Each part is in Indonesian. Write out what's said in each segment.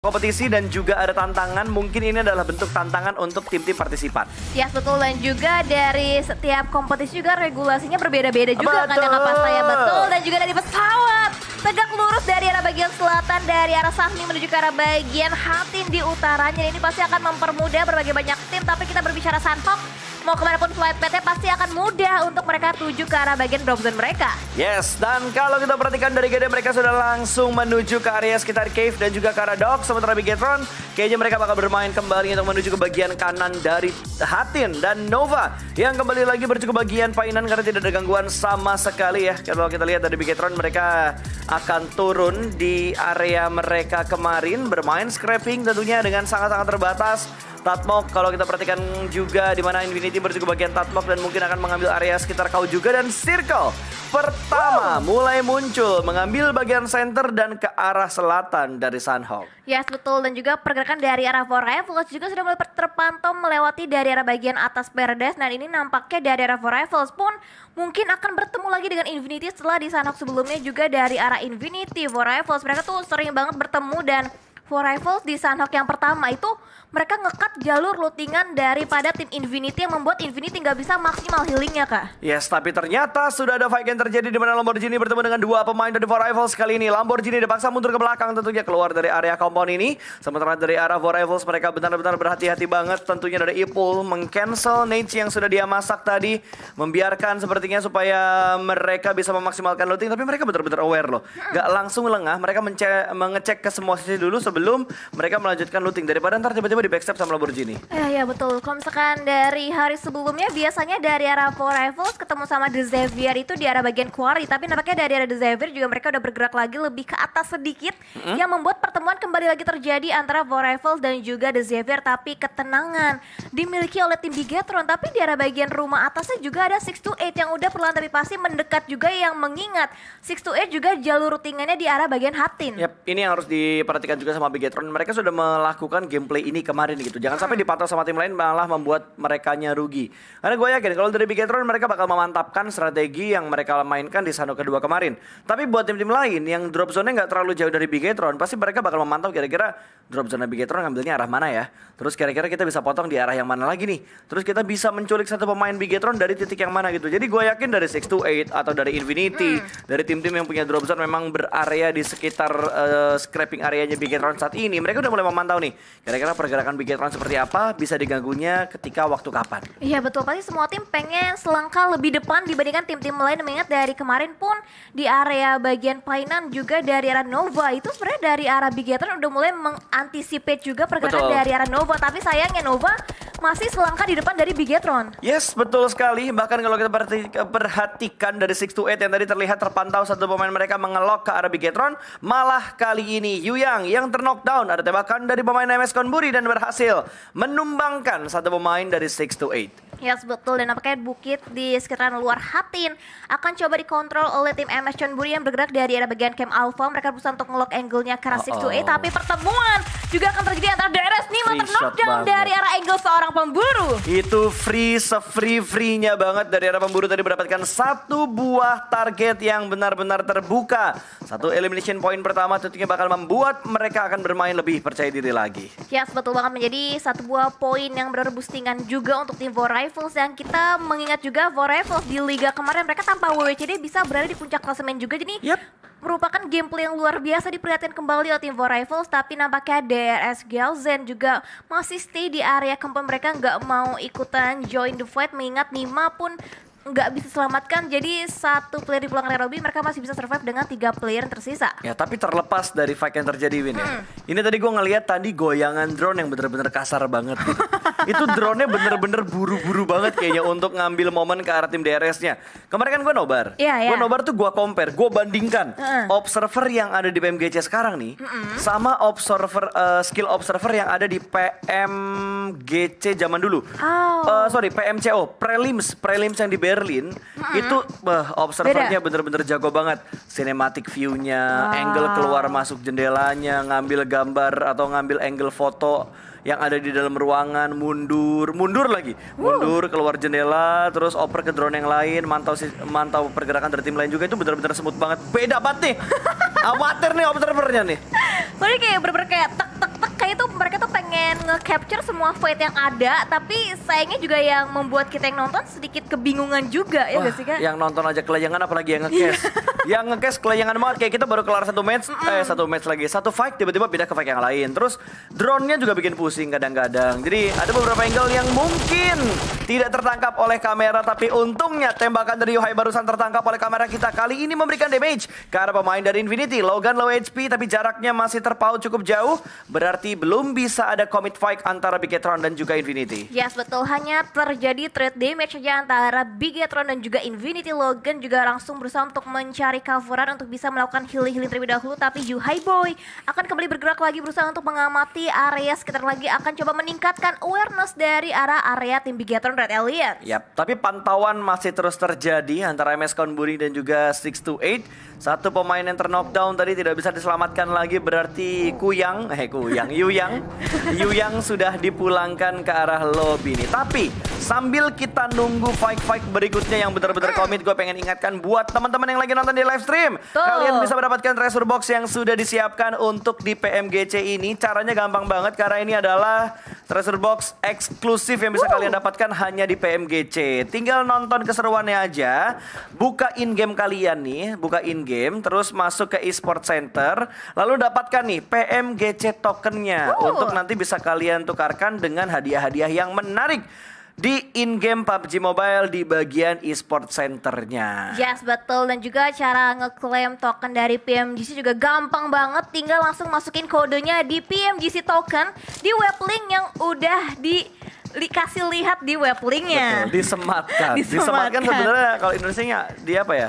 kompetisi dan juga ada tantangan. Mungkin ini adalah bentuk tantangan untuk tim-tim partisipan. Ya betul, dan juga dari setiap kompetisi juga regulasinya berbeda-beda juga kan yang apa saya betul. Dan juga dari pesawat tegak lurus dari arah bagian selatan, dari arah Sahmi menuju ke arah bagian Hatin di utaranya. Ini pasti akan mempermudah berbagai banyak tim, tapi kita berbicara Sanhok, mau kemanapun flight PT pasti akan mudah untuk mereka tuju ke arah bagian drop zone mereka. Yes, dan kalau kita perhatikan dari GD mereka sudah langsung menuju ke area sekitar cave dan juga ke arah dock. Sementara Bigetron kayaknya mereka bakal bermain kembali untuk menuju ke bagian kanan dari Hatin. Dan Nova yang kembali lagi bercukup bagian Painan karena tidak ada gangguan sama sekali ya. Kalau kita lihat dari Bigetron, mereka akan turun di area mereka kemarin, bermain scrapping tentunya dengan sangat-sangat terbatas. Tatmok kalau kita perhatikan juga di mana Infinity bercukup bagian Tatmok dan mungkin akan mengambil area sekitar kau juga. Dan Circle pertama mulai muncul mengambil bagian center dan ke arah selatan dari Sanhok. Yes betul, dan juga pergerakan dari arah For Rivals juga sudah mulai terpantau melewati dari arah bagian atas Paradise. Dan ini nampaknya dari arah For Rivals pun mungkin akan bertemu lagi dengan Infinity setelah di Sanhok sebelumnya juga dari arah Infinity. For Rivals mereka tuh sering banget bertemu, dan For Rivals di Sanhok yang pertama itu mereka ngekat jalur lootingan daripada tim Infinity yang membuat Infinity nggak bisa maksimal healingnya kak. Yes, tapi ternyata sudah ada fight yang terjadi di mana Lamborghini bertemu dengan dua pemain dari For Rivals. Kali ini Lamborghini dipaksa mundur ke belakang tentunya keluar dari area compound ini. Sementara dari arah For Rivals mereka benar-benar berhati-hati banget tentunya dari Ipul meng-cancel nades yang sudah dia masak tadi. Membiarkan sepertinya supaya mereka bisa memaksimalkan looting, tapi mereka benar-benar aware loh. Gak langsung lengah, mereka mengecek ke semua sisi dulu sebelum mereka melanjutkan looting. Daripada ntar tiba-tiba di backstep sama Lamborghini. Ya betul. Kalau misalkan dari hari sebelumnya biasanya dari arah For Rivals ketemu sama The Xavier itu di arah bagian quarry, tapi nampaknya dari arah The Xavier juga mereka udah bergerak lagi lebih ke atas sedikit, yang membuat pertemuan kembali lagi terjadi antara For Rivals dan juga The Xavier. Tapi ketenangan dimiliki oleh tim Bigetron, tapi di arah bagian rumah atasnya juga ada 628 yang udah perlahan tapi pasti mendekat juga, yang mengingat 628 juga jalur routingannya di arah bagian Hatin. Yap, ini yang harus diperhatikan juga sama Bigetron. Mereka sudah melakukan gameplay ini kemarin gitu. Jangan sampai dipantau sama tim lain malah membuat merekanya rugi. Karena gue yakin kalau dari Bigetron mereka bakal memantapkan strategi yang mereka mainkan di Sanhok kedua kemarin. Tapi buat tim-tim lain yang drop zone-nya nggak terlalu jauh dari Bigetron, pasti mereka bakal memantau kira-kira drop zone Bigetron ngambilnya arah mana ya. Terus kira-kira kita bisa potong di arah yang mana lagi nih. Terus kita bisa menculik satu pemain Bigetron dari titik yang mana gitu. Jadi gue yakin dari 628 atau dari Infinity, dari tim-tim yang punya drop zone memang berarea di sekitar scrapping areanya Bigetron saat ini. Mereka udah mulai memantau nih. Kira-kira pergerakan Bigetron seperti apa, bisa diganggunya ketika waktu kapan. Iya betul, pasti semua tim pengen selangkah lebih depan dibandingkan tim-tim lain. Mengingat dari kemarin pun di area bagian Painan juga dari arah Nova itu sebenarnya dari arah Bigetron udah mulai mengantisipate juga pergerakan dari arah Nova. Tapi sayangnya Nova masih selangkah di depan dari Bigetron. Yes, betul sekali. Bahkan kalau kita perhatikan dari 628 yang tadi terlihat terpantau satu pemain mereka mengelok ke arah Bigetron, malah kali ini Yuyang yang terknockdown. Ada tembakan dari pemain MS Konburi dan berhasil menumbangkan satu pemain dari 628. Yes betul, dan nampaknya bukit di sekitaran luar Hatin akan coba dikontrol oleh tim MS Chonburi yang bergerak dari arah bagian Camp Alpha. Mereka berusaha untuk ngelock angle-nya ke arah 628, tapi pertemuan juga akan terjadi antara DRS Nima terknockdown dari arah angle seorang pemburu. Itu se-free-nya banget dari arah pemburu tadi, mendapatkan satu buah target yang benar-benar terbuka. Satu elimination point pertama tentunya bakal membuat mereka akan bermain lebih percaya diri lagi. Yes betul banget, menjadi satu buah poin yang benar boostingan juga untuk tim For Rivals. Dan kita mengingat juga For Rivals di liga kemarin mereka tanpa WWCD bisa berada di puncak klasemen juga. Jadi merupakan gameplay yang luar biasa diperlihatkan kembali oleh tim For Rivals. Tapi nampaknya DRS Galzen juga masih stay di area compound mereka, nggak mau ikutan join the fight, mengingat Nima pun nggak bisa selamatkan. Jadi satu player di belakang Robby, mereka masih bisa survive dengan 3 player yang tersisa. Ya tapi terlepas dari fight yang terjadi Win ya. Ini tadi gue ngeliat tadi goyangan drone yang bener-bener kasar banget gitu. Itu drone-nya bener-bener buru-buru banget kayaknya untuk ngambil momen ke arah tim DRS-nya. Kemarin kan gue nobar. Gue nobar tuh gue compare, gue bandingkan observer yang ada di PMGC sekarang nih sama observer skill observer yang ada di PMGC zaman dulu. PMCO, prelims yang di Berlin itu observernya bener-bener jago banget. Cinematic view-nya, angle keluar masuk jendelanya, ngambil gambar atau ngambil angle foto yang ada di dalam ruangan, mundur lagi, mundur keluar jendela, terus oper ke drone yang lain, mantau pergerakan dari tim lain juga. Itu benar-benar smooth banget, beda banget nih. Amatir nih observernya nih. Jadi kayak bener-bener kayak tek nge-capture semua fight yang ada, tapi sayangnya juga yang membuat kita yang nonton sedikit kebingungan juga, ya gak sih Kak? Yang nonton aja kelayangan apalagi yang nge-cast. Yang nge-cast kelayangan banget, kayak kita baru kelar satu fight tiba-tiba pindah ke fight yang lain. Terus drone-nya juga bikin pusing kadang-kadang. Jadi ada beberapa angle yang mungkin tidak tertangkap oleh kamera, tapi untungnya tembakan dari Yuhai barusan tertangkap oleh kamera kita. Kali ini memberikan damage ke arah pemain dari Infinity. Logan low HP tapi jaraknya masih terpaut cukup jauh. Berarti belum bisa ada commit fight antara Bigetron dan juga Infinity. Yes, betul. Hanya terjadi trade damage saja antara Bigetron dan juga Infinity. Logan juga langsung berusaha untuk mencari coveran untuk bisa melakukan healing terlebih dahulu. Tapi Yuhai Boy akan kembali bergerak lagi berusaha untuk mengamati area sekitar lagi. Akan coba meningkatkan awareness dari arah area tim Bigetron Red Alliance. Yap, tapi pantauan masih terus terjadi antara MS Konburi dan juga 628. Satu pemain yang terknockdown tadi tidak bisa diselamatkan lagi, berarti Yuyang sudah dipulangkan ke arah lobby nih. Tapi sambil kita nunggu fight-fight berikutnya yang benar-benar komit, gue pengen ingatkan buat teman-teman yang lagi nonton di live stream, kalian bisa mendapatkan treasure box yang sudah disiapkan untuk di PMGC ini. Caranya gampang banget karena ini adalah treasure box eksklusif yang bisa kalian dapatkan hanya di PMGC. Tinggal nonton keseruannya aja, buka in-game kalian nih, buka in-game, terus masuk ke eSport Center, lalu dapatkan nih PMGC tokennya untuk nanti bisa kalian tukarkan dengan hadiah-hadiah yang menarik di in-game PUBG Mobile di bagian eSport Centernya. Yes, betul. Dan juga cara ngeklaim token dari PMGC juga gampang banget. Tinggal langsung masukin kodenya di PMGC token di web link yang udah dikasih lihat di web linknya. Betul, disematkan sebenarnya kalau Indonesianya di apa ya?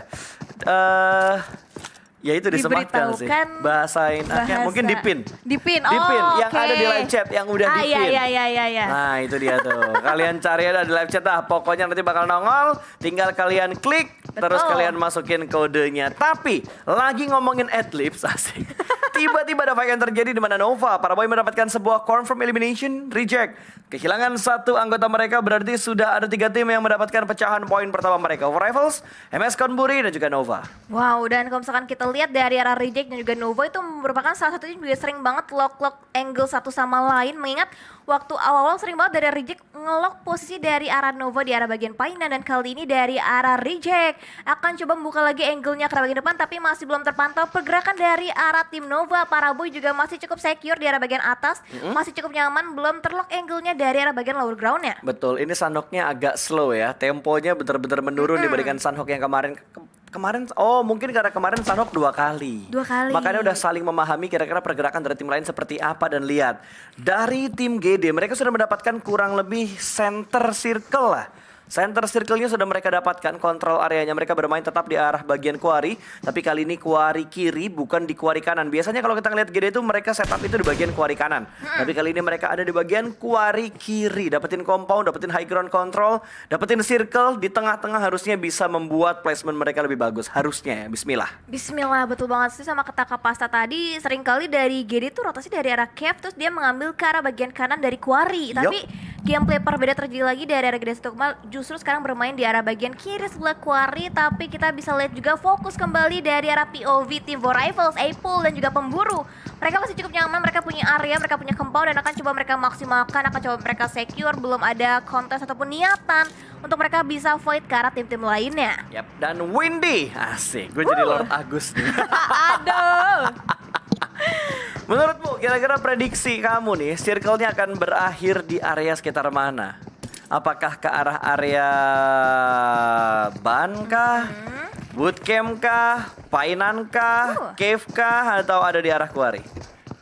Ya itu disematkan sih. Bahasain mungkin dipin. Dipin yang ada di live chat yang udah dipin. Iya. Nah, itu dia tuh. Kalian cari ada di live chat pokoknya nanti bakal nongol, tinggal kalian klik. Terus kalian masukin kodenya. Tapi lagi ngomongin adlibs asik. Tiba-tiba ada fight yang terjadi di mana Nova para boy mendapatkan sebuah confirm elimination reject. Kehilangan satu anggota mereka, berarti sudah ada 3 tim yang mendapatkan pecahan poin pertama mereka. Rivals, MS Konburi dan juga Nova. Wow, dan kalau misalkan kita lihat dari arah reject dan juga Nova itu merupakan salah satu tim juga sering banget lock angle satu sama lain. Mengingat waktu awal-awal sering banget dari reject ngelock posisi dari arah Nova di arah bagian painan, dan kali ini dari arah reject akan coba membuka lagi angle-nya ke arah bagian depan, tapi masih belum terpantau pergerakan dari arah tim Nova. Para boy juga masih cukup secure di arah bagian atas, masih cukup nyaman, belum terlock angle-nya dari arah bagian lower ground-nya. Betul, ini Sunhawk-nya agak slow ya, temponya benar-benar menurun dibandingkan Sunhawk yang kemarin. Mungkin karena kemarin Sunhawk 2 kali. Makanya udah saling memahami kira-kira pergerakan dari tim lain seperti apa. Dan lihat, dari tim GD mereka sudah mendapatkan kurang lebih center circle lah. Center circle-nya sudah mereka dapatkan, kontrol areanya. Mereka bermain tetap di arah bagian quarry, tapi kali ini quarry kiri bukan di quarry kanan. Biasanya kalau kita ngeliat GD itu mereka setup itu di bagian quarry kanan. Tapi kali ini mereka ada di bagian quarry kiri. Dapetin compound, dapetin high ground control, dapetin circle. Di tengah-tengah harusnya bisa membuat placement mereka lebih bagus. Harusnya ya, bismillah. Bismillah, betul banget sih sama kata Kak Pasta tadi. Seringkali dari GD tuh rotasi dari arah cave, terus dia mengambil ke arah bagian kanan dari quarry. Tapi gameplay berbeda terjadi lagi dari arah GD Stukmal. Justru sekarang bermain di arah bagian kiri sebelah quarry, tapi kita bisa lihat juga fokus kembali dari arah POV tim For Rivals, Apple dan juga pemburu. Mereka masih cukup nyaman, mereka punya area, mereka punya compound, dan akan coba mereka maksimalkan, akan coba mereka secure. Belum ada kontes ataupun niatan untuk mereka bisa fight ke arah tim-tim lainnya. Yap, dan Windy, asik, gue jadi Lord Agus nih. Aduh. Menurutmu kira-kira prediksi kamu nih, circle-nya akan berakhir di area sekitar mana? Apakah ke arah area ban kah? Bootcamp kah? Painan kah? Cave kah? Atau ada di arah quarry?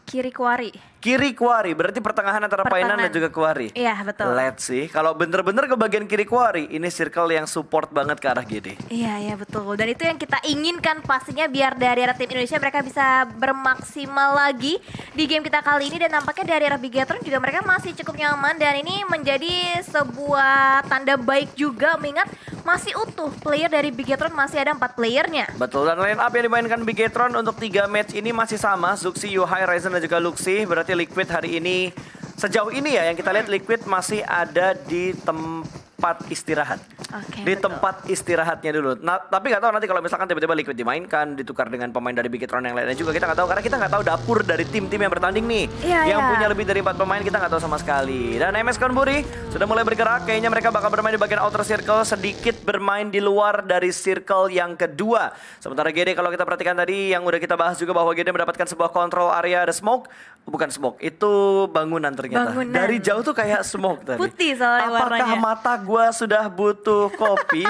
Kiri quarry. Kiri quarry, berarti pertengahan antara painan dan juga quarry. Iya, betul. Let's see, kalau bener-bener ke bagian kiri quarry, ini circle yang support banget ke arah GD. Iya, betul. Dan itu yang kita inginkan pastinya, biar dari arah tim Indonesia mereka bisa bermaksimal lagi di game kita kali ini. Dan nampaknya dari arah Bigetron juga mereka masih cukup nyaman, dan ini menjadi sebuah tanda baik juga, mengingat masih utuh player dari Bigetron, masih ada 4 playernya. Betul, dan line up yang dimainkan Bigetron untuk 3 match ini masih sama, Zuxi, Yuhai, Ryzen dan juga Luxi. Berarti Liquid hari ini, sejauh ini ya yang kita lihat, Liquid masih ada di tempat istirahat. Oke, di betul. tempat istirahatnya dulu. Nah, tapi nggak tahu nanti kalau misalkan tiba-tiba Liquid dimainkan, ditukar dengan pemain dari Bigetron yang lainnya juga kita nggak tahu karena kita nggak tahu dapur dari tim-tim yang bertanding nih. Iya, yang iya. punya lebih dari 4 pemain kita nggak tahu sama sekali. Dan MS Konburi sudah mulai bergerak, kayaknya mereka bakal bermain di bagian outer circle, sedikit bermain di luar dari circle yang kedua. Sementara GD kalau kita perhatikan tadi yang udah kita bahas juga bahwa GD mendapatkan sebuah control area, ada smoke. Bukan smoke, itu bangunan ternyata. Bangunan. Dari jauh tuh kayak smoke tadi. Putih soalnya Apakah warnanya. mata gua sudah butuh kopi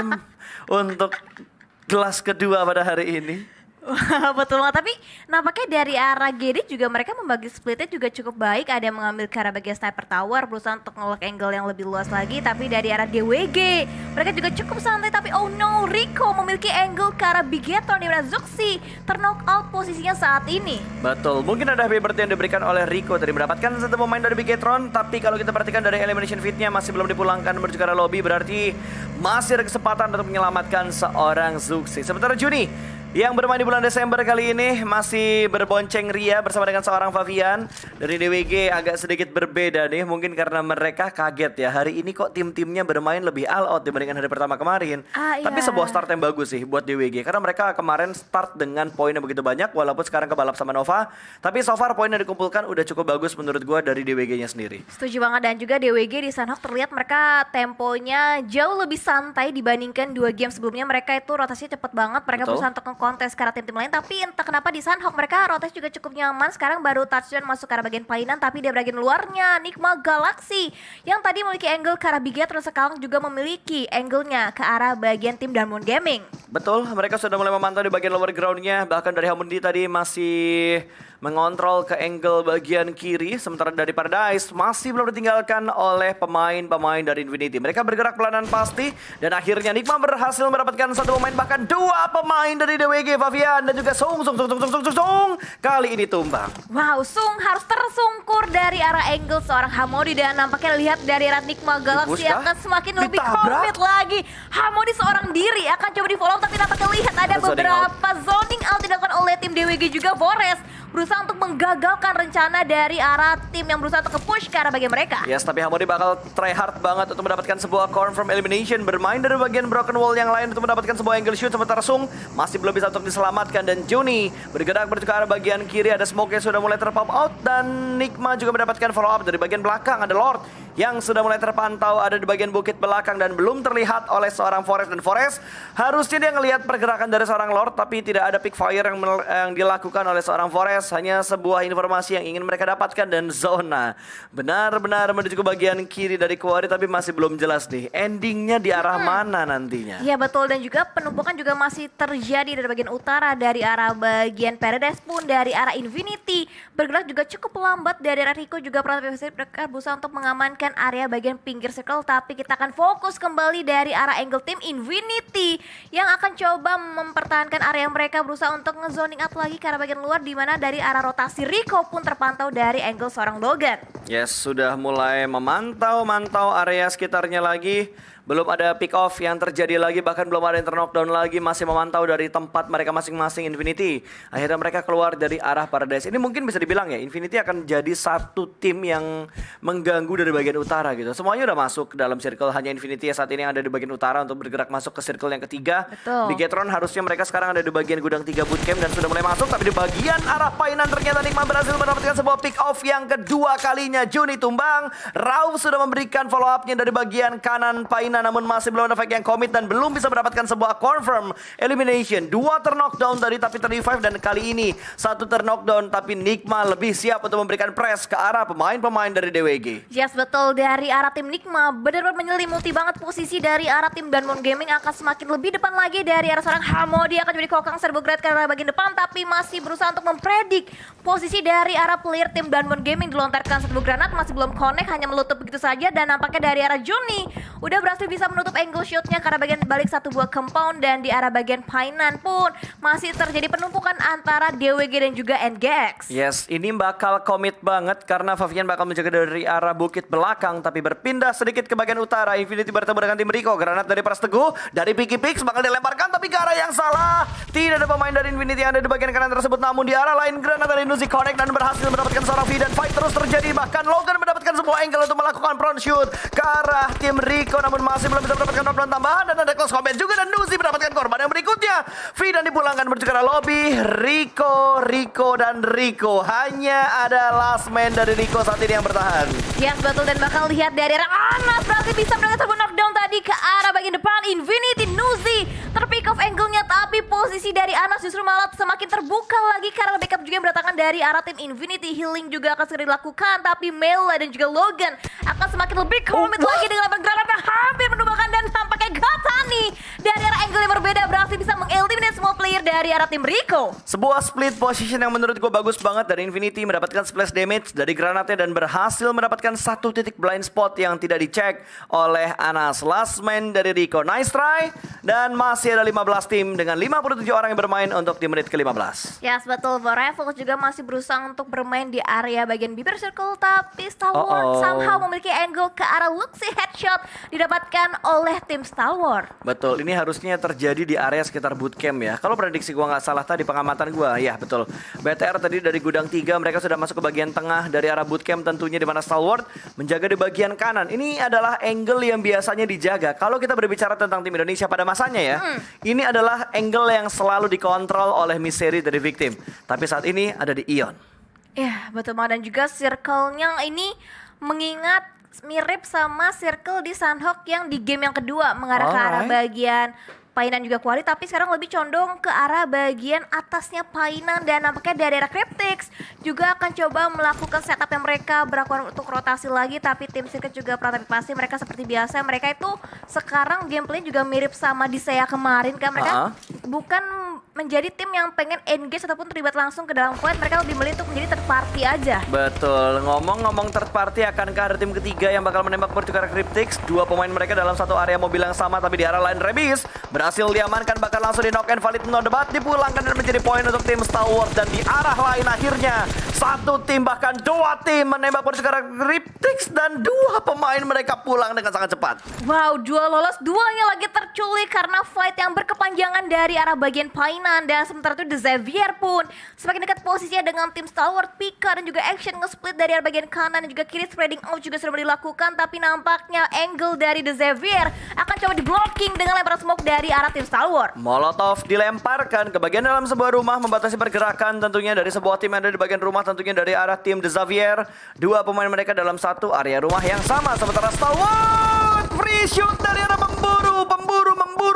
untuk gelas kedua pada hari ini? Wah, betul banget. Tapi nampaknya dari arah GD juga mereka membagi splitnya juga cukup baik. Ada yang mengambil ke arah bagian sniper tower, berusaha untuk nge-lock angle yang lebih luas lagi. Tapi dari arah DWG, mereka juga cukup santai. Tapi oh no, Rico memiliki angle ke arah Bigetron di mana Zuxi terknock out posisinya saat ini. Betul, mungkin ada happy birthday yang diberikan oleh Rico tadi mendapatkan satu pemain dari Bigetron. Tapi kalau kita perhatikan dari elimination fitnya masih belum dipulangkan menuju ke arah lobby, berarti masih ada kesempatan untuk menyelamatkan seorang Zuxi. Sementara Juni yang bermain di bulan Desember kali ini masih berbonceng ria bersama dengan seorang Favian dari DWG. Agak sedikit berbeda nih, mungkin karena mereka kaget ya hari ini kok tim-timnya bermain lebih all out dibandingkan hari pertama kemarin. Iya. Tapi sebuah start yang bagus sih buat DWG karena mereka kemarin start dengan poin yang begitu banyak walaupun sekarang kebalap sama Nova. Tapi so far poin yang dikumpulkan udah cukup bagus menurut gua dari DWG-nya sendiri. Setuju banget, dan juga DWG di Sunhawk terlihat mereka temponya jauh lebih santai dibandingkan 2 game sebelumnya. Mereka itu rotasinya cepet banget, mereka Betul. berusaha untuk kontes ke arah tim-tim lain. Tapi entah kenapa di Sunhawk mereka rotasi juga cukup nyaman. Sekarang baru touchdown masuk ke arah bagian painan, tapi dia bagian luarnya Nigma Galaxy yang tadi memiliki angle ke arah Bigetron sekarang juga memiliki angle-nya ke arah bagian tim Diamond Gaming. Betul, mereka sudah mulai memantau di bagian lower ground-nya. Bahkan dari Hamundi tadi masih mengontrol ke angle bagian kiri. Sementara dari Paradise masih belum ditinggalkan oleh pemain-pemain dari Infinity. Mereka bergerak pelanan pasti. Dan akhirnya Nigma berhasil mendapatkan satu pemain, bahkan 2 pemain dari DWG, Favian dan juga Sung. Kali ini tumbang. Wow, Sung harus tersungkur dari arah angle seorang Hamodi. Dan nampaknya lihat dari arah Nigma Galaxy Dipus kah? akan semakin lebih Ditabrak? komit lagi. Hamodi seorang diri akan coba di follow, tapi nampaknya lihat ada Zoning beberapa zoning out dilakukan oleh tim DWG juga. Forest berusaha untuk menggagalkan rencana dari arah tim yang berusaha untuk ke-push ke arah bagian mereka. Yes, tapi Hamodi bakal try hard banget untuk mendapatkan sebuah confirm elimination. Bermain dari bagian broken wall yang lain untuk mendapatkan sebuah angle shoot. Sementara Sung masih belum bisa untuk diselamatkan. Dan Juni bergerak menuju ke arah bagian kiri. Ada smoke yang sudah mulai terpop out. Dan Nigma juga mendapatkan follow up dari bagian belakang. Ada Lord yang sudah mulai terpantau ada di bagian bukit belakang dan belum terlihat oleh seorang Forest. Dan Forest harusnya dia ngelihat pergerakan dari seorang Lord, tapi tidak ada pick fire yang dilakukan oleh seorang Forest. Hanya sebuah informasi yang ingin mereka dapatkan dan zona benar-benar menuju ke bagian kiri dari Quarry, tapi masih belum jelas nih endingnya di arah mana nantinya. Iya betul, dan juga penumpukan juga masih terjadi dari bagian utara, dari arah bagian Paradise pun dari arah Infinity bergerak juga cukup lambat. Dari arah Rico juga mereka berusaha untuk mengamankan area bagian pinggir circle, tapi kita akan fokus kembali dari arah angle tim Infinity yang akan coba mempertahankan area mereka, berusaha untuk ngezoning up lagi ke arah bagian luar, di mana dari arah rotasi Rico pun terpantau dari angle seorang Logan. Yes, sudah mulai memantau area sekitarnya lagi. Belum ada pick off yang terjadi lagi, bahkan belum ada yang knockdown lagi. Masih memantau dari tempat mereka masing-masing Infinity. Akhirnya mereka keluar dari arah Paradise. Ini mungkin bisa dibilang ya, Infinity akan jadi satu tim yang mengganggu dari bagian utara gitu. Semuanya udah masuk ke dalam circle, hanya Infinity ya saat ini yang ada di bagian utara untuk bergerak masuk ke circle yang ketiga. Betul. Bigetron harusnya mereka sekarang ada di bagian gudang 3 bootcamp dan sudah mulai masuk. Tapi di bagian arah painan ternyata Nigma berhasil mendapatkan sebuah pick off yang kedua kalinya. Juni tumbang. Rauf sudah memberikan follow up-nya dari bagian kanan painan, namun masih belum ada fake yang komit dan belum bisa mendapatkan sebuah confirm elimination. 2 terknockdown tadi tapi terrevive, dan kali ini 1 terknockdown tapi Nigma lebih siap untuk memberikan press ke arah pemain-pemain dari DWG. Yes betul, dari arah tim Nigma benar-benar menyelimuti banget posisi dari arah tim Diamond Gaming, akan semakin lebih depan lagi dari arah seorang Hamodi akan jadi kokang serbu grade ke arah bagian depan, tapi masih berusaha untuk mempredik posisi dari arah player tim Diamond Gaming. Dilontarkan serbu granat, masih belum connect, hanya melutup begitu saja. Dan nampaknya dari arah Juni udah berhasil bisa menutup angle shotnya karena bagian balik satu buah compound. Dan di arah bagian painan pun masih terjadi penumpukan antara DWG dan juga NGX. Yes, ini bakal komit banget karena Favian bakal menjaga dari arah bukit belakang tapi berpindah sedikit ke bagian utara. Infinity bertemu dengan tim Rico. Granat dari Pras Teguh, dari Piki Pix bakal dilemparkan tapi ke arah yang salah. Tidak ada pemain dari Infinity yang ada di bagian kanan tersebut, namun di arah lain granat dari Nuzi connect dan berhasil mendapatkan seorang V, dan fight terus terjadi. Bahkan Logan mendapatkan sebuah semua angle untuk melakukan front shoot ke arah tim Rico, namun masih belum bisa mendapatkan knockdown tambahan, dan ada close combat juga, dan Nuzi mendapatkan korban yang berikutnya. Fidan dipulangkan menuju ke arah lobby. Rico dan Rico, hanya ada last man dari Rico saat ini yang bertahan. Yes, betul, dan bakal lihat dari arah Anas berarti bisa mendapatkan sebuah knockdown tadi ke arah bagian depan. Infinity, Nuzi terpick off angle-nya, tapi posisi dari Anas justru malah semakin terbuka lagi karena backup juga yang berdatangan dari arah tim Infinity. Healing juga akan segera dilakukan, tapi Mela dan juga Logan akan semakin lebih komit lagi dengan lebar granat yang hampir menumbangkan, dan tampaknya Gatani dari arah angle yang berbeda berhasil bisa mengeliminate semua player dari arah tim Rico. Sebuah split position yang menurut gue bagus banget dari Infinity, mendapatkan splash damage dari granatnya dan berhasil mendapatkan satu titik blind spot yang tidak dicek oleh Anas. Last man dari Rico, nice try, dan masih ada 15 tim dengan 57 orang yang bermain untuk di menit ke-15. Yes, betul. Rivals juga masih berusaha untuk bermain di area bagian Bieber Circle, tapi Stalwart somehow memiliki angle ke arah Luxy headshot didapatkan oleh tim Stalwart. Betul, ini harusnya terjadi di area sekitar bootcamp ya. Kalau prediksi gue nggak salah tadi pengamatan gue, ya betul. BTR tadi dari gudang 3 mereka sudah masuk ke bagian tengah dari arah bootcamp tentunya, di mana Stalwart menjaga di bagian kanan. Ini adalah angle yang biasanya dijaga. Kalau kita berbicara tentang tim Indonesia pada masanya ya, ini adalah angle yang selalu dikontrol oleh Misery dari Victim. Tapi saat ini ada di Ion. Ya, betul banget, dan juga circle-nya ini mengingat mirip sama circle di Sunhawk yang di game yang kedua, mengarah ke arah bagian Painan juga Quali, tapi sekarang lebih condong ke arah bagian atasnya Painan, dan nampaknya dari arah Cryptix juga akan coba melakukan setup yang mereka berlakukan untuk rotasi lagi, tapi tim Circuit juga tapi pasti mereka seperti biasa, mereka itu sekarang gameplay juga mirip sama di saya kemarin kan, mereka bukan menjadi tim yang pengen engage ataupun terlibat langsung ke dalam fight, mereka lebih memilih untuk menjadi third party aja. Betul, ngomong-ngomong third party, akankah ada tim ketiga yang bakal menembak menuju ke arah Cryptix? Dua pemain mereka dalam satu area mobil yang sama, tapi di arah lain Rebis berhasil diamankan, bahkan langsung di knock and valid no debat, dipulangkan dan menjadi poin untuk tim Stalwart. Dan di arah lain akhirnya satu tim bahkan dua tim menembak menuju ke arah Cryptix, dan dua pemain mereka pulang dengan sangat cepat. Wow, dua lolos, duanya lagi terculik karena fight yang berkepanjangan dari arah bagian Painan. Dan sementara itu The Xavier pun semakin dekat posisinya dengan tim Stalwart. Pika dan juga Action nge-split dari arah bagian kanan dan juga kiri, spreading out juga sudah dilakukan, tapi nampaknya angle dari The Xavier akan coba di-blocking dengan lemparan smoke dari arah tim Stalwart. Molotov dilemparkan ke bagian dalam sebuah rumah, membatasi pergerakan tentunya dari sebuah tim yang ada di bagian rumah, tentunya dari arah tim The Xavier. Dua pemain mereka dalam satu area rumah yang sama, sementara Stalwart free shoot dari arah memburu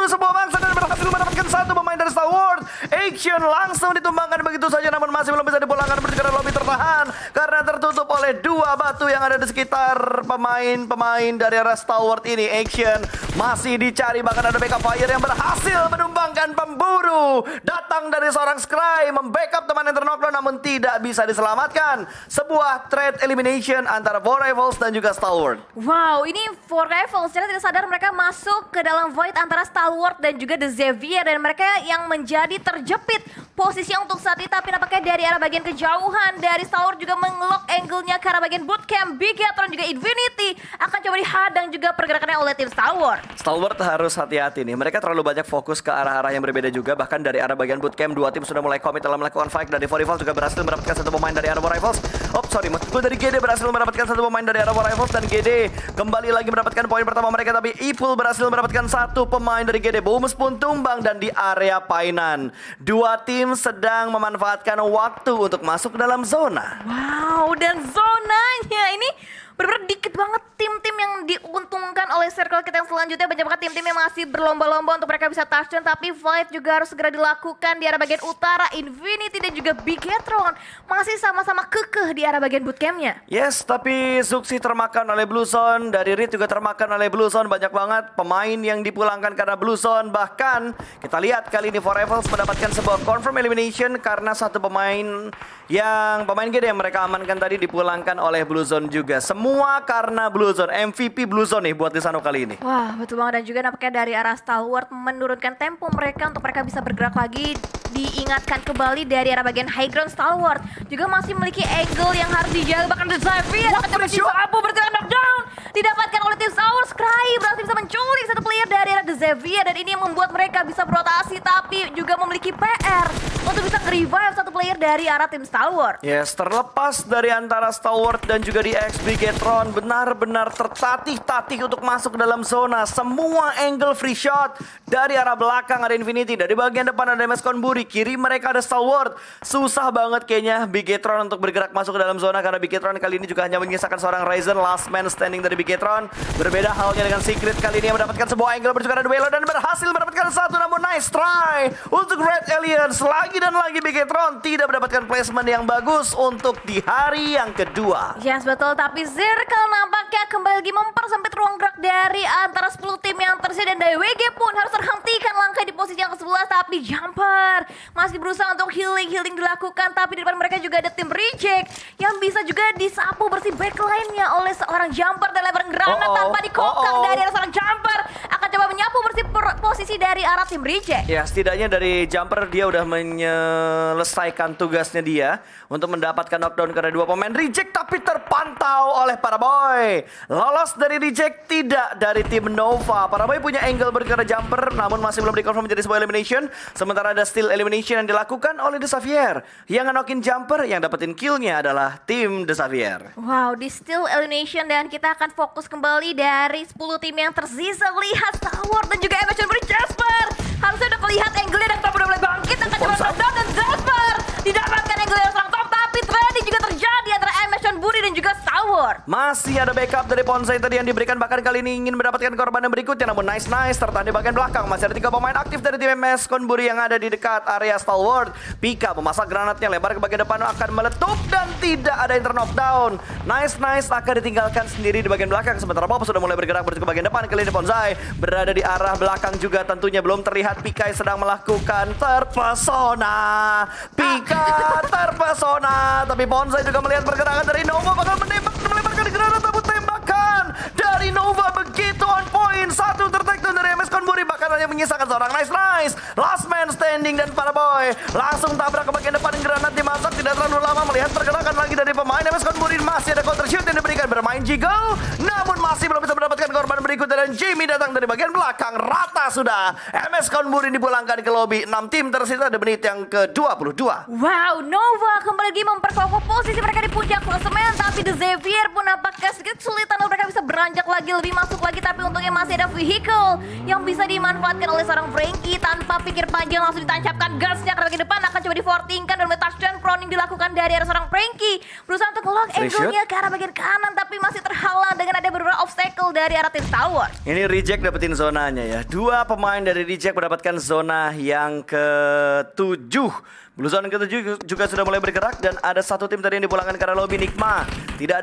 sebuah bangsa dan berhasil mendapatkan satu pemain dari Stalwart. Action langsung ditumbangkan begitu saja, namun masih belum bisa dipulangkan menuju ke lobby tertahan karena tertutup oleh dua batu yang ada di sekitar pemain dari arah Stalwart ini. Action masih dicari, bahkan ada backup fire yang berhasil menumbangkan pemburu. Datang dari seorang Scry, membackup teman yang terknockdown namun tidak bisa diselamatkan. Sebuah trade elimination antara Four Rivals dan juga Stalwart. Wow, ini Four Rivals secara tidak sadar mereka masuk ke dalam void antara Stalwart dan juga The Xavier, dan mereka yang menjadi terjepit posisinya untuk saat ini. Tapi nampaknya dari arah bagian kejauhan dari Stalwart juga mengelok angle-nya ke arah bagian bootcamp. Bigatron juga Infinity akan coba dihadang juga pergerakannya oleh tim Stalwart. Stalwart harus hati-hati nih, mereka terlalu banyak fokus ke arah-arah yang berbeda juga. Bahkan dari arah bagian bootcamp, dua tim sudah mulai komit dalam melakukan fight. Dari Four Rivals juga berhasil mendapatkan satu pemain dari arah Four Rivals. Maksud gue dari GD berhasil mendapatkan satu pemain dari arah Four Rivals, dan GD kembali lagi mendapatkan poin pertama mereka. Tapi Ipul berhasil mendapatkan satu pemain dari GD. Booms pun tumbang, dan di area Painan dua tim sedang memanfaatkan waktu untuk masuk ke dalam zona. Wow, dan zonanya ini benar-benar dikit banget tim-tim yang diuntungkan oleh circle kita yang selanjutnya. Banyak banget tim-tim yang masih berlomba-lomba untuk mereka bisa touchdown, tapi fight juga harus segera dilakukan di arah bagian utara. Infinity dan juga Bigatron masih sama-sama kekeh di arah bagian bootcampnya. Yes, tapi Zuxi termakan oleh Blue Zone, dari Reed juga termakan oleh Blue Zone. Banyak banget pemain yang dipulangkan karena Blue Zone. Bahkan kita lihat kali ini Four Rivals mendapatkan sebuah confirm elimination karena satu pemain GD yang mereka amankan tadi dipulangkan oleh Blue Zone juga. Semua karena Blue Zone. MVP Blue Zone nih buat Lisano kali ini. Wah, betul banget. Dan juga nampaknya dari arah Stalwart menurunkan tempo mereka untuk mereka bisa bergerak lagi. Diingatkan kembali dari arah bagian high ground. Stalwart juga masih memiliki angle yang harus dijaga. Bahkan The Xavier akan coba abu berjalan knockdown didapatkan oleh tim Stalwart. Scry Rai berhasil bisa menculik satu player dari arah The Xavier, dan ini yang membuat mereka bisa berotasi tapi juga memiliki PR untuk bisa nge-revive satu player dari arah tim Stalwart. Yes, terlepas dari antara Stalwart dan juga di X Bigetron benar-benar tertatih-tatih untuk masuk ke dalam zona. Semua angle free shot dari arah belakang ada Infinity, dari bagian depan ada MS Konburi, kiri mereka ada Stalwart. Susah banget kayaknya Bigetron untuk bergerak masuk ke dalam zona karena Bigetron kali ini juga hanya menyisakan seorang Ryzen, last man standing dari Bigetron. Berbeda halnya dengan Secret kali ini yang mendapatkan sebuah angle berjuka ada duelo dan berhasil mendapatkan satu, namun nice try untuk Red Aliens. Lagi dan lagi Bigetron tidak mendapatkan placement yang bagus untuk di hari yang kedua. Yes, betul, tapi Circle nampaknya kembali lagi mempersempit ruang gerak dari antara 10 tim yang tersisa, dan DWG pun harus terhentikan langkah di posisi yang ke-11, tapi Jumper masih berusaha untuk healing dilakukan, tapi di depan mereka juga ada tim Reject yang bisa juga disapu bersih backline-nya oleh seorang Jumper, dan lebaran granat tanpa dikokang dari arah seorang Jumper akan coba menyapu bersih posisi dari arah tim Reject. Ya, setidaknya dari Jumper dia udah menyelesaikan tugasnya dia untuk mendapatkan knockdown karena dua pemain Reject, tapi terpantau oleh Paraboy. Lolos dari Reject, tidak dari tim Nova. Paraboy punya angle bergerak Jumper, namun masih belum dikonfirm menjadi sebuah elimination. Sementara ada still elimination yang dilakukan oleh The Xavier. Yang ngenokin Jumper, yang dapetin killnya adalah tim The Xavier. Wow, di still elimination, dan kita akan fokus kembali dari 10 tim yang tersisa. Lihat Stalwart dan juga MS Konburi Jasper. Harusnya udah melihat angle-nya dan udah mulai bangkit, akan coba knockdown, dan Jasper didapatkan angle yang serang top, tapi trade juga terjadi antara MS Konburi dan juga Stalwart. Masih ada backup dari Ponsai tadi yang diberikan, bahkan kali ini ingin mendapatkan korban yang berikutnya, namun nice tertahan di bagian belakang. Masih ada 3 pemain aktif dari tim MS Konburi yang ada di dekat area Stalwart. Pika memasak granatnya lebar ke bagian depan, akan meletup dan tidak ada yang knockdown. Nice akan ditinggalkan sendiri di bagian belakang, sementara Bob sudah mulai bergerak menuju ke bagian depan. Kali ini Ponsai berada di arah belakang juga, tentunya belum terlihat Pika yang sedang melakukan terpesona. Pika terpesona, tapi Ponsai juga melihat pergerakan dari Nova, bakal menembak, melemparkan granat, tapi tembakan dari Nova begitu on point. Satu tertakedown dari MS Konburi, bahkan hanya menyisakan seorang nice. Last man standing, dan Paraboy langsung tabrak ke bagian depan. Granat dimasak, tidak terlalu lama melihat pergerakan lagi dari pemain MS Konburi. Masih ada counter shoot yang diberikan, bermain Jiggle, namun masih belum bisa mendapatkan korban berikutnya, dan Jimmy datang dari bagian belakang. Rata sudah MS Konburi dipulangkan ke lobby. 6 tim tersisa di menit yang ke-22. Wow, Nova kembali lagi memperkokoh posisi mereka di puncak klasemen, tapi The Xavier pun nampaknya sedikit kesulitan untuk mereka bisa beranjak lagi, lebih masuk lagi, tapi untungnya masih ada vehicle yang bisa dimanfaatkan oleh seorang Frankie. Tanpa pikir panjang langsung ditancapkan gasnya ke bagian depan, akan coba di-fortingkan dan touchdown proning dilakukan dari arah seorang Frankie. Berusaha untuk nge-lock angle-nya ke arah bagian kanan, tapi masih terhalang dengan ada beberapa obstacle dari arah tim Stalwart. Ini Reject dapetin zonanya ya. 2 pemain dari Reject mendapatkan zona yang ke-7. Blue Zone ke-7 juga sudah mulai bergerak, dan ada 1 tim tadi yang dipulangkan karena lobby Nikma. Tidak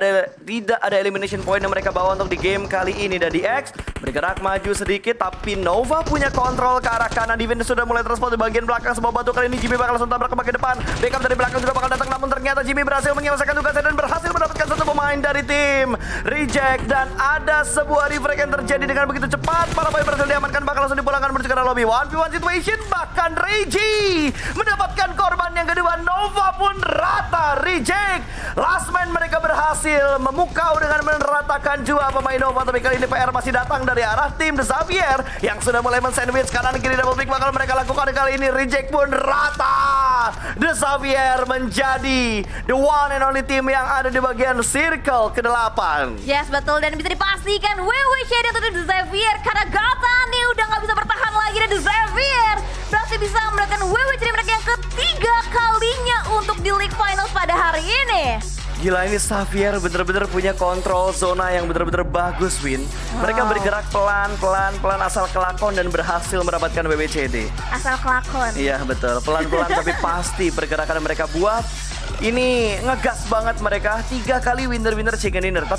ada elimination point yang mereka bawa untuk di game kali ini. Dan di X bergerak maju sedikit, tapi Nova punya kontrol ke arah kanan. Defense sudah mulai transport di bagian belakang. Sebuah batu kali ini Jimmy bakal langsung tabrak ke bagian depan. Backup dari belakang juga bakal datang, namun ternyata Jimmy berhasil menyelesaikan tugasnya dan berhasil mendapatkan 1 pemain dari tim Reject. Dan ada sebuah refrag yang terjadi dengan begitu cepat. Paraboy berhasil diamankan, bakal langsung dipulangkan menuju ke arah lobby. 1v1 situation, bahkan Reggie mendapatkan korban yang kedua. Nova pun rata. Reject last man mereka berhasil memukau dengan meratakan 2 pemain Nova, tapi kali ini PR masih datang dari arah tim The Xavier yang sudah mulai men-sandwich kanan kiri. Double pick bakal mereka lakukan kali ini. Reject pun rata. The Xavier menjadi the one and only team yang ada di bagian circle ke-8. Yes, betul, dan bisa dipastikan WWC untuk The Xavier karena Gata nih udah gak bisa bertahan lagi, dan The Xavier berhasil bisa mendapatkan WWC mereka yang ketiga kalinya untuk di League Finals pada hari ini. Gila, ini Xavier bener-bener punya kontrol zona yang bener-bener bagus, Win. Mereka bergerak pelan-pelan asal kelakon dan berhasil mendapatkan WWCD. Asal kelakon. Iya betul, pelan-pelan tapi pasti pergerakan yang mereka buat ini ngegas banget mereka. 3 kali winner chicken dinner. Tapi